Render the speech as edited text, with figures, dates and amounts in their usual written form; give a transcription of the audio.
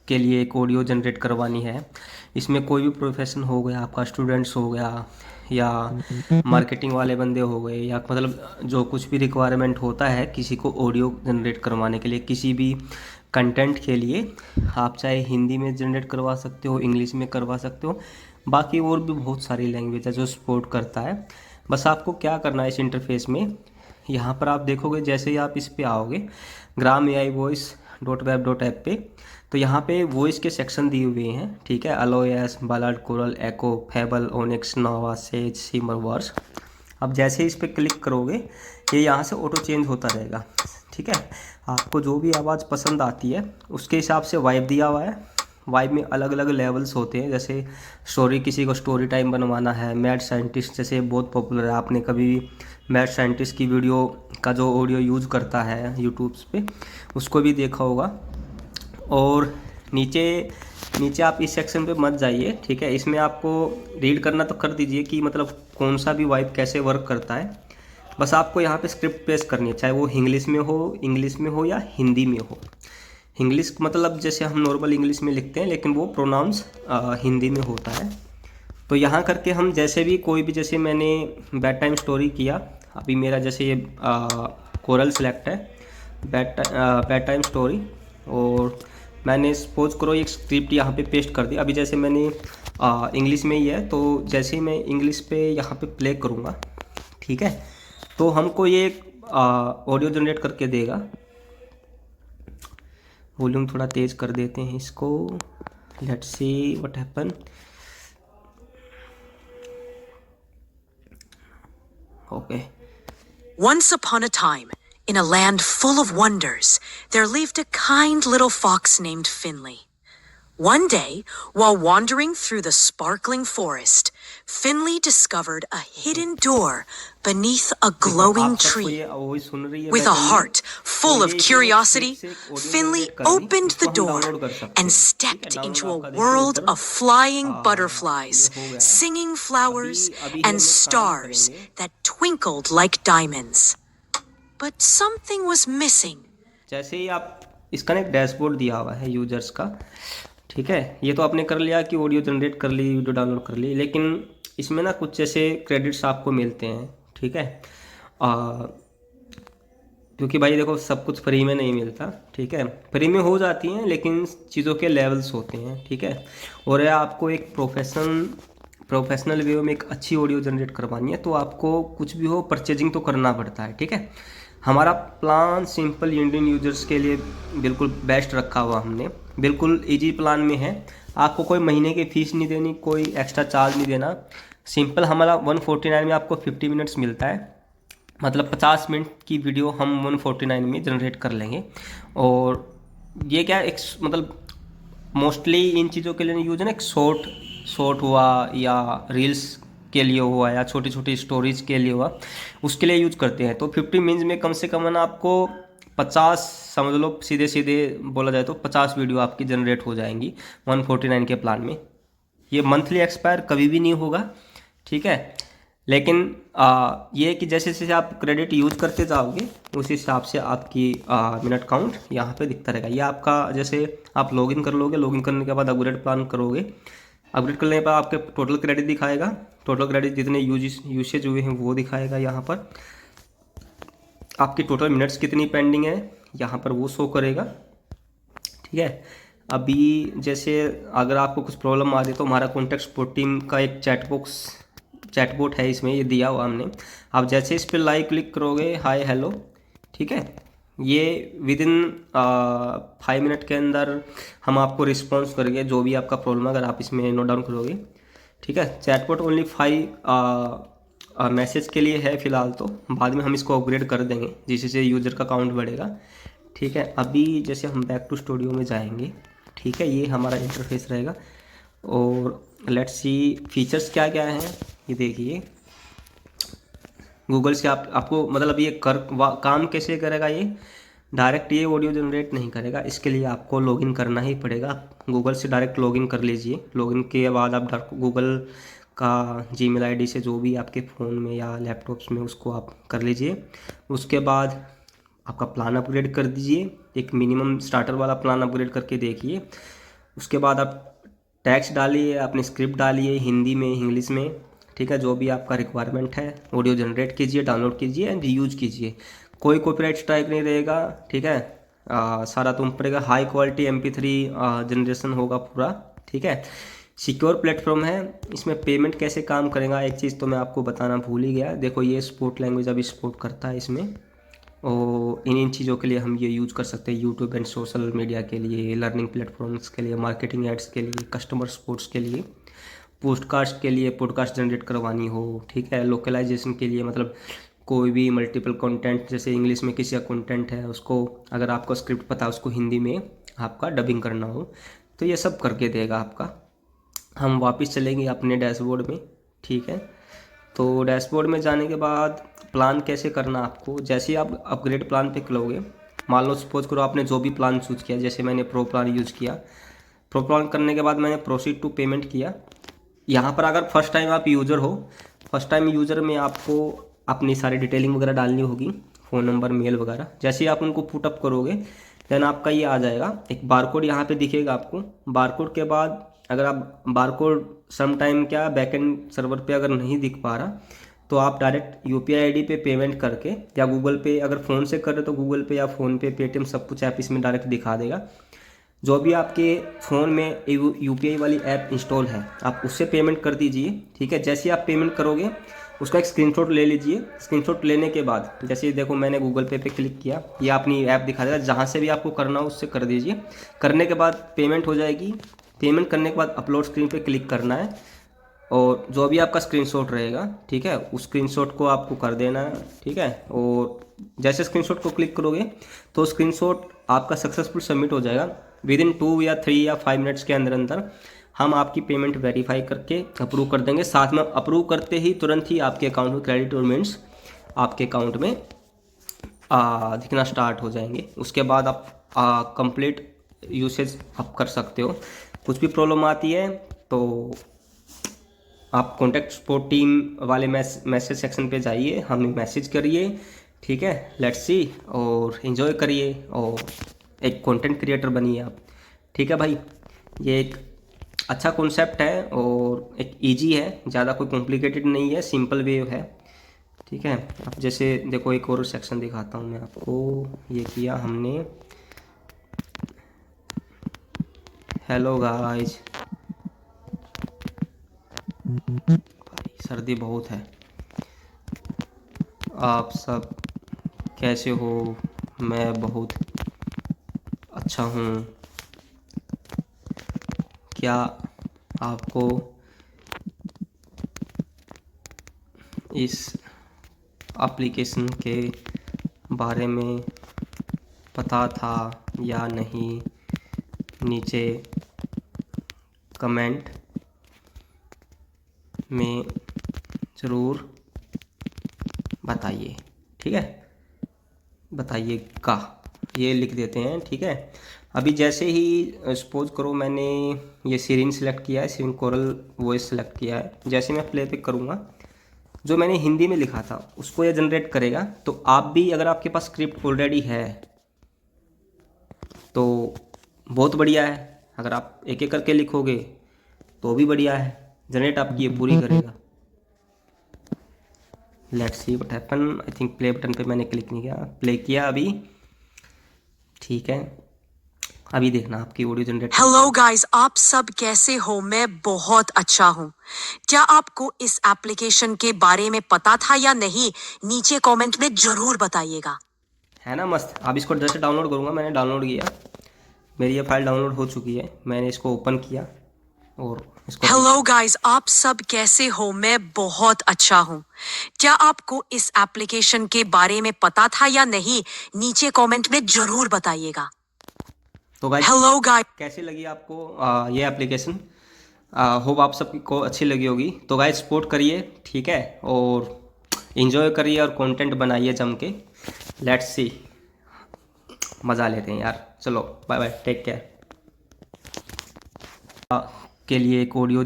के लिए एक ऑडियो जनरेट करवानी है। इसमें कोई भी प्रोफेशन हो गया, आपका स्टूडेंट्स हो गया या मार्केटिंग वाले बंदे हो गए, या मतलब जो कुछ भी रिक्वायरमेंट होता है किसी को ऑडियो जनरेट करवाने के लिए, किसी भी कंटेंट के लिए, आप चाहे हिंदी में जनरेट करवा सकते हो, इंग्लिश में करवा सकते हो, बाकी और भी बहुत सारी लैंग्वेज है जो सपोर्ट करता है। बस आपको क्या करना है इस इंटरफेस में, यहाँ पर आप देखोगे जैसे ही आप इस पे आओगे ग्राम AI वॉइस .web.app पे, तो यहाँ पे वॉइस के सेक्शन दिए हुए हैं, ठीक है। अलोएस, बालार्ड, कोरल, एको, फेबल, ओनिक्स, नोवा, सेज, सिमर, वर्स। अब जैसे ही इस पर क्लिक करोगे ये यहाँ से ऑटो चेंज होता रहेगा, ठीक है। आपको जो भी आवाज़ पसंद आती है उसके हिसाब से वाइब दिया हुआ है। वाइब में अलग अलग लेवल्स होते हैं, जैसे स्टोरी, किसी को स्टोरी टाइम बनवाना है, मैड साइंटिस्ट जैसे बहुत पॉपुलर है, आपने कभी भी मैड साइंटिस्ट की वीडियो का जो ऑडियो यूज़ करता है यूट्यूब्स पे उसको भी देखा होगा। और नीचे नीचे आप इस सेक्शन पे मत जाइए, ठीक है। इसमें आपको रीड करना तो कर दीजिए कि मतलब कौन सा भी वाइब कैसे वर्क करता है। बस आपको यहाँ पे स्क्रिप्ट पेस्ट करनी है, चाहे वो इंग्लिश में हो या हिंदी में हो। इंग्लिश मतलब जैसे हम नॉर्मल इंग्लिश में लिखते हैं, लेकिन वो प्रोनाउंस हिंदी में होता है। तो यहाँ करके हम जैसे भी कोई भी, जैसे मैंने बेड टाइम स्टोरी किया, अभी मेरा जैसे ये कोरल सेलेक्ट है, बेड टाइम स्टोरी, और मैंने सपोज करो एक स्क्रिप्ट यहाँ पे पेस्ट कर दी। अभी जैसे मैंने इंग्लिश में ही है, तो जैसे ही मैं इंग्लिश पे यहाँ पे प्ले करूँगा, ठीक है, तो हमको ये ऑडियो जनरेट करके देगा। वॉल्यूम थोड़ा तेज कर देते हैं इसको, let's see what happen. Okay. Once upon a time, in a land full of wonders, there lived a kind little fox named Finley. One day, while wandering through the sparkling forest, Finley discovered a hidden door beneath a glowing tree. With a heart full of curiosity, Finley opened the door and stepped into a world of flying butterflies, singing flowers, and stars that twinkled like diamonds. But something was missing. जैसे ही आप, इसका एक dashboard दिया हुआ है users का, ठीक है। ये तो आपने कर लिया कि ऑडियो जनरेट कर ली, वीडियो डाउनलोड कर ली, लेकिन इसमें ना कुछ जैसे क्रेडिट्स आपको मिलते हैं, ठीक है। क्योंकि भाई देखो सब कुछ फ्री में नहीं मिलता, ठीक है। फ्री में हो जाती हैं लेकिन चीज़ों के लेवल्स होते हैं, ठीक है। और ये आपको एक प्रोफेशनल वे में एक अच्छी ऑडियो जनरेट करवानी है, तो आपको कुछ भी हो परचेजिंग तो करना पड़ता है, ठीक है। हमारा प्लान सिंपल इंडियन यूजर्स के लिए बिल्कुल बेस्ट रखा हुआ हमने, बिल्कुल इजी प्लान में है। आपको कोई महीने की फ़ीस नहीं देनी, कोई एक्स्ट्रा चार्ज नहीं देना। सिंपल हमारा 149 में आपको 50 मिनट्स मिलता है, मतलब 50 मिनट की वीडियो हम 149 में जनरेट कर लेंगे। और ये क्या एक मतलब मोस्टली इन चीज़ों के लिए यूज है ना, एक शॉर्ट हुआ या रील्स के लिए हुआ या छोटी छोटी स्टोरीज के लिए हुआ, उसके लिए यूज करते हैं। तो 50 मिनट्स में कम से कम ना आपको 50, समझ लो सीधे सीधे बोला जाए तो 50 वीडियो आपकी जनरेट हो जाएंगी 149 के प्लान में। ये मंथली एक्सपायर कभी भी नहीं होगा, ठीक है। लेकिन ये कि जैसे जैसे आप क्रेडिट यूज़ करते जाओगे उस हिसाब से आपकी मिनट काउंट यहाँ पे दिखता रहेगा। ये आपका जैसे आप लॉगिन कर लोगे, लॉगिन करने के बाद अपग्रेड प्लान करोगे, अपग्रेड करने के बाद आपके टोटल क्रेडिट दिखाएगा, टोटल क्रेडिट जितने यूसेज हुए हैं वो दिखाएगा। यहाँ पर आपकी टोटल मिनट्स कितनी पेंडिंग है यहाँ पर वो शो करेगा, ठीक है। अभी जैसे अगर आपको कुछ प्रॉब्लम आ रही है तो हमारा कॉन्टेक्ट सपोर्ट टीम का एक चैटबॉट है, इसमें ये दिया हुआ हमने। आप जैसे इस पर लाइव क्लिक करोगे, हाय हेलो, ठीक है, ये विदिन 5 मिनट के अंदर हम आपको रिस्पॉन्स करेंगे जो भी आपका प्रॉब्लम है, अगर आप इसमें नोट डाउन करोगे, ठीक है। चैटबॉट ओनली 5 मैसेज के लिए है फ़िलहाल, तो बाद में हम इसको अपग्रेड कर देंगे जिससे यूज़र का काउंट बढ़ेगा, ठीक है। अभी जैसे हम बैक टू स्टूडियो में जाएंगे, ठीक है, ये हमारा इंटरफेस रहेगा। और लेट्स सी फीचर्स क्या क्या हैं, ये देखिए। गूगल से आपको मतलब ये काम कैसे करेगा, ये डायरेक्ट ये ऑडियो जनरेट नहीं करेगा, इसके लिए आपको लॉगिन करना ही पड़ेगा। गूगल से डायरेक्ट लॉगिन कर लीजिए, लॉगिन के बाद आप गूगल का जीमेल आईडी से जो भी आपके फ़ोन में या लैपटॉप्स में उसको आप कर लीजिए। उसके बाद आपका प्लान अपग्रेड कर दीजिए, एक मिनिमम स्टार्टर वाला प्लान अपग्रेड करके देखिए। उसके बाद आप टैक्स डालिए, अपनी स्क्रिप्ट डालिए हिंदी में, इंग्लिश में, ठीक है, जो भी आपका रिक्वायरमेंट है। ऑडियो जनरेट कीजिए, डाउनलोड कीजिए एंड यूज कीजिए। कोई कॉपीराइट स्ट्राइक नहीं रहेगा, ठीक है। सारा तुम पड़ेगा, हाई क्वालिटी MP3 जनरेशन होगा पूरा, ठीक है। सिक्योर प्लेटफॉर्म है। इसमें पेमेंट कैसे काम करेगा, एक चीज़ तो मैं आपको बताना भूल ही गया। देखो ये स्पोर्ट लैंग्वेज अभी सपोर्ट करता है इसमें, और इन चीज़ों के लिए हम ये यूज़ कर सकते हैं, यूट्यूब एंड सोशल मीडिया के लिए, लर्निंग प्लेटफॉर्म्स के लिए, मार्केटिंग एड्स के लिए, कस्टमर सपोर्ट्स के लिए, पॉडकास्ट के लिए, पॉडकास्ट जनरेट करवानी हो, ठीक है, लोकलाइजेशन के लिए, मतलब कोई भी मल्टीपल कंटेंट, जैसे इंग्लिश में किसी का कंटेंट है उसको अगर आपको स्क्रिप्ट पता है उसको हिंदी में आपका डबिंग करना हो तो ये सब करके देगा आपका। हम वापस चलेंगे अपने डैशबोर्ड में, ठीक है। तो डैशबोर्ड में जाने के बाद प्लान कैसे करना आपको, जैसे ही आप अपग्रेड प्लान पे करोगे, मान लो सपोज करो आपने जो भी प्लान चूज किया, जैसे मैंने प्रो प्लान यूज़ किया, प्रो प्लान करने के बाद मैंने प्रोसीड टू पेमेंट किया। यहाँ पर अगर फर्स्ट टाइम आप यूज़र हो, फर्स्ट टाइम यूज़र में आपको अपनी सारी डिटेलिंग वगैरह डालनी होगी, फ़ोन नंबर, मेल वगैरह। जैसे ही आप उनको पुटअप करोगे देन आपका ये आ जाएगा, एक बारकोड यहाँ पे दिखेगा आपको। बारकोड के बाद अगर आप बारकोड सम टाइम क्या बैकएंड सर्वर पे अगर नहीं दिख पा रहा तो आप डायरेक्ट UPI ID पे पेमेंट करके, या गूगल पे अगर फ़ोन से कर रहे तो गूगल पे या फ़ोन पे, पेटीएम, सब कुछ ऐप इसमें डायरेक्ट दिखा देगा। जो भी आपके फ़ोन में UPI वाली ऐप इंस्टॉल है आप उससे पेमेंट कर दीजिए, ठीक है। जैसे आप पेमेंट करोगे उसका एक स्क्रीनशॉट ले लीजिए। स्क्रीनशॉट लेने के बाद जैसे देखो मैंने गूगल पे क्लिक किया, ये अपनी ऐप दिखा देगा, जहाँ से भी आपको करना हो उससे कर दीजिए। करने के बाद पेमेंट हो जाएगी। पेमेंट करने के बाद अपलोड स्क्रीन पे क्लिक करना है और जो भी आपका स्क्रीनशॉट रहेगा, ठीक है, उस स्क्रीनशॉट को आपको कर देना है, ठीक है। और जैसे स्क्रीनशॉट को क्लिक करोगे तो स्क्रीनशॉट आपका सक्सेसफुल सबमिट हो जाएगा। विदिन 2 या 3 या 5 मिनट्स के अंदर अंदर हम आपकी पेमेंट वेरीफाई करके अप्रूव कर देंगे। साथ में अप्रूव करते ही तुरंत ही आपके अकाउंट में क्रेडिट और मीन्स आपके अकाउंट में दिखना स्टार्ट हो जाएंगे। उसके बाद आप कंप्लीट यूसेज आप कर सकते हो। कुछ भी प्रॉब्लम आती है तो आप कॉन्टैक्ट सपोर्ट टीम वाले मैसेज सेक्शन पे जाइए, हमें मैसेज करिए, ठीक है। लेट्स सी, और इन्जॉय करिए और एक कंटेंट क्रिएटर बनिए आप, ठीक है भाई। ये एक अच्छा कॉन्सेप्ट है और एक इजी है, ज़्यादा कोई कॉम्प्लिकेटेड नहीं है, सिंपल वे है, ठीक है। अब जैसे देखो एक और सेक्शन दिखाता हूँ मैं आपको। ये किया हमने, हेलो गाइस, सर्दी बहुत है, आप सब कैसे हो? मैं बहुत अच्छा हूँ। क्या आपको इस एप्लीकेशन के बारे में पता था या नहीं? नीचे कमेंट में ज़रूर बताइए, ठीक है, बताइएगा, ये लिख देते हैं, ठीक है। अभी जैसे ही सपोज करो मैंने ये सीरीन सेलेक्ट किया है, सीरीन कोरल वॉइस सेलेक्ट किया है, जैसे मैं प्ले पे करूँगा जो मैंने हिंदी में लिखा था उसको ये जनरेट करेगा। तो आप भी अगर आपके पास स्क्रिप्ट ऑलरेडी है तो बहुत बढ़िया है, अगर आप एक एक करके लिखोगे तो भी बढ़िया है, जनरेट आपकी ये पूरी करेगा। Let's see what happen. I think play button पे मैंने क्लिक नहीं किया, प्ले किया अभी, ठीक है। अभी देखना आपकी ऑडियो जनरेट। हेलो गाइस, आप सब कैसे हो? मैं बहुत अच्छा हूँ। क्या आपको इस एप्लीकेशन के बारे में पता था या नहीं? नीचे कमेंट में जरूर बताइएगा। है ना मस्त। अब इसको जैसे डाउनलोड करूँगा, मैंने डाउनलोड किया, मेरी ये फाइल डाउनलोड हो चुकी है, मैंने इसको ओपन किया और इसको हेलो गाइस, आप सब कैसे हो? मैं बहुत अच्छा हूँ। क्या आपको इस एप्लीकेशन के बारे में पता था या नहीं? नीचे कमेंट में जरूर बताइएगा। तो गाइस हेलो गाइस, कैसी लगी आपको ये एप्लीकेशन? होप आप सबको अच्छी लगी होगी। तो गाइस सपोर्ट करिए, ठीक है, और इन्जॉय करिए और कंटेंट बनाइए जम के। लेट्स सी, मज़ा लेते हैं यार। चलो बाय बाय, टेक केयर। के लिए एक ऑडियो